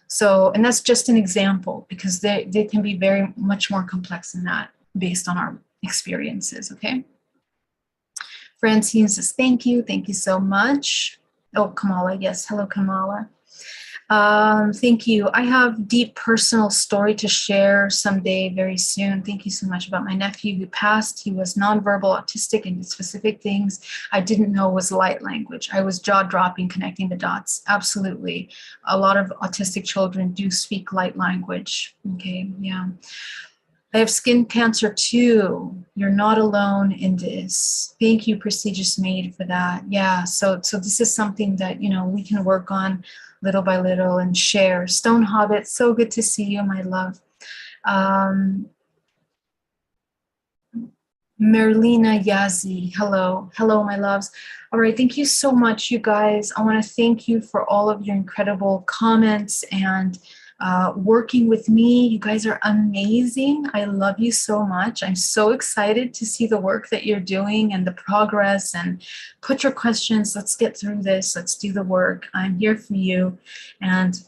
So, and that's just an example, because they can be very much more complex than that based on our experiences, okay? Francine says, thank you so much. Oh, Kamala, yes, hello, Kamala. Thank you. I have deep personal story to share someday very soon. Thank you so much, about my nephew who passed. He was nonverbal autistic and did specific things I didn't know was light language. I was jaw-dropping, connecting the dots. Absolutely. A lot of autistic children do speak light language. Okay, yeah. I have skin cancer too. You're not alone in this. Thank you, Prestigious Maid, for that. Yeah, so this is something that, we can work on little by little and share. Stone Hobbit, so good to see you, my love. Merlina Yazi, hello, my loves. All right, thank you so much, you guys. I want to thank you for all of your incredible comments and working with me. You guys are amazing. I love you so much. I'm so excited to see the work that you're doing and the progress, and put your questions. Let's get through this. Let's do the work. I'm here for you. And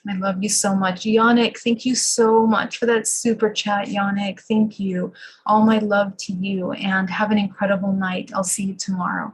I love you so much. Yannick, thank you so much for that super chat, Yannick. Thank you. All my love to you, and have an incredible night. I'll see you tomorrow.